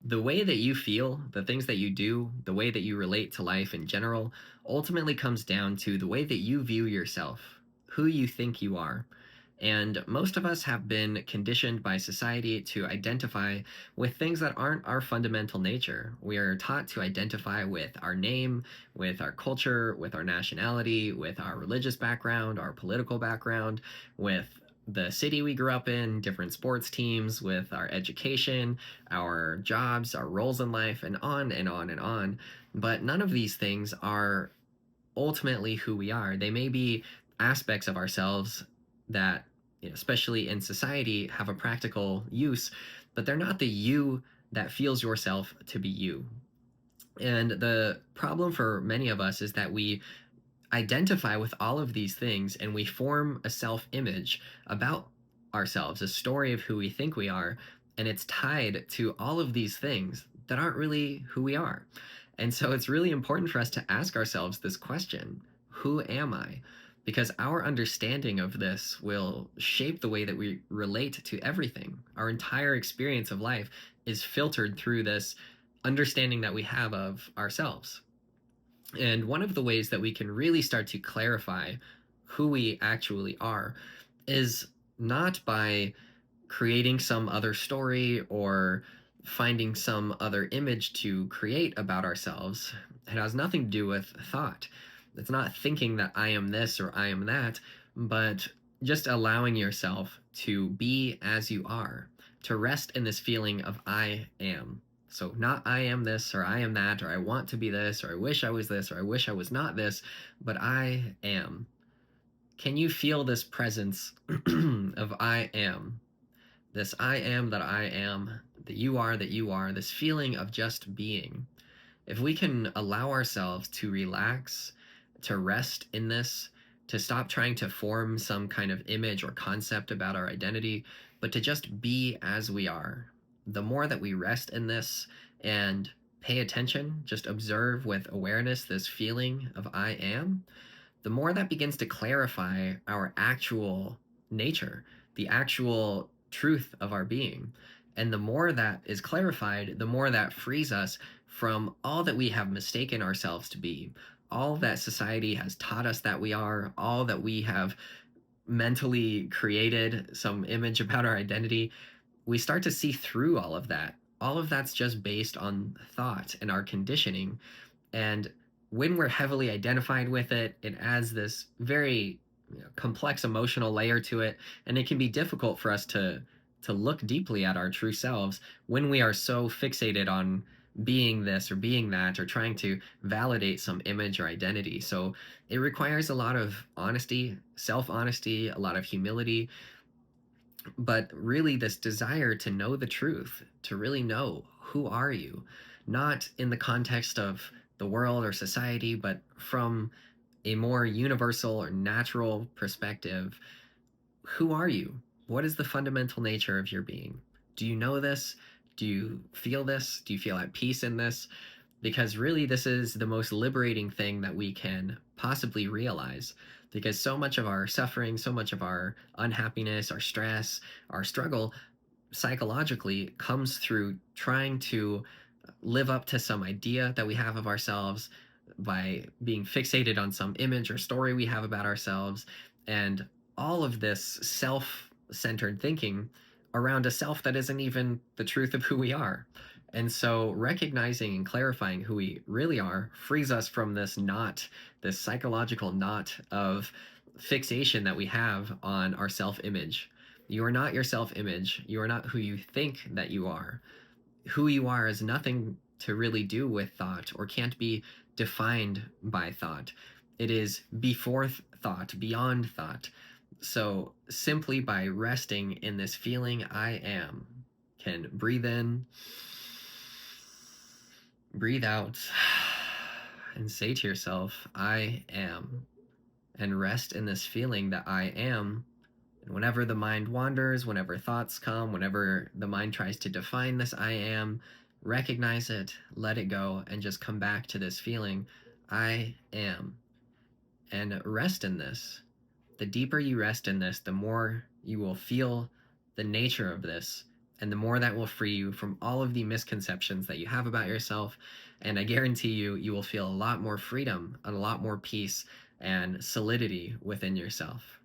The way that you feel, the things that you do, the way that you relate to life in general, ultimately comes down to the way that you view yourself, who you think you are. And most of us have been conditioned by society to identify with things that aren't our fundamental nature. We are taught to identify with our name, with our culture, with our nationality, with our religious background, our political background, with the city we grew up in, different sports teams, with our education, our jobs, our roles in life, and on and on and on. But none of these things are ultimately who we are. They may be aspects of ourselves that, especially in society, have a practical use, but they're not the you that feels yourself to be you. And the problem for many of us is that we identify with all of these things and we form a self image about ourselves, a story of who we think we are, and it's tied to all of these things that aren't really who we are. And so it's really important for us to ask ourselves this question: who am I? Because our understanding of this will shape the way that we relate to everything. Our entire experience of life is filtered through this understanding that we have of ourselves. And one of the ways that we can really start to clarify who we actually are is not by creating some other story or finding some other image to create about ourselves. It has nothing to do with thought. It's not thinking that I am this or I am that, but just allowing yourself to be as you are, to rest in this feeling of I am. So, not I am this or I am that, or I want to be this, or I wish I was this, or I wish I was not this, but I am. Can you feel this presence of I am? This I am that I am, that you are, this feeling of just being. If we can allow ourselves to relax, to rest in this, to stop trying to form some kind of image or concept about our identity, but to just be as we are, the more that we rest in this and pay attention, just observe with awareness this feeling of I am, the more that begins to clarify our actual nature, the actual truth of our being. And the more that is clarified, the more that frees us from all that we have mistaken ourselves to be, all that society has taught us that we are, all that we have mentally created some image about our identity. We start to see through all of that. All of that's just based on thought and our conditioning. And when we're heavily identified with it, it adds this very complex emotional layer to it, and it can be difficult for us to look deeply at our true selves when we are so fixated on being this or being that or trying to validate some image or identity. So it requires a lot of honesty, self-honesty, a lot of humility, but really this desire to know the truth, to really know who are you, not in the context of the world or society, but from a more universal or natural perspective. Who are you? What is the fundamental nature of your being? Do you know this? Do you feel this? Do you feel at peace in this? Because really, this is the most liberating thing that we can possibly realize. Because so much of our suffering, so much of our unhappiness, our stress, our struggle psychologically comes through trying to live up to some idea that we have of ourselves by being fixated on some image or story we have about ourselves. And all of this self centered thinking around a self that isn't even the truth of who we are. And so recognizing and clarifying who we really are frees us from this knot, this psychological knot of fixation that we have on our self image. You are not your self image. You are not who you think that you are. Who you are has nothing to really do with thought or can't be defined by thought. It is before thought, beyond thought. So simply by resting in this feeling I am, can breathe in, breathe out, and say to yourself, I am, and rest in this feeling that I am. And whenever the mind wanders, whenever thoughts come, whenever the mind tries to define this I am, recognize it, let it go, and just come back to this feeling I am. And rest in this. The deeper you rest in this, the more you will feel the nature of this And the more that will free you from all of the misconceptions that you have about yourself. And I guarantee you, you will feel a lot more freedom and a lot more peace and solidity within yourself.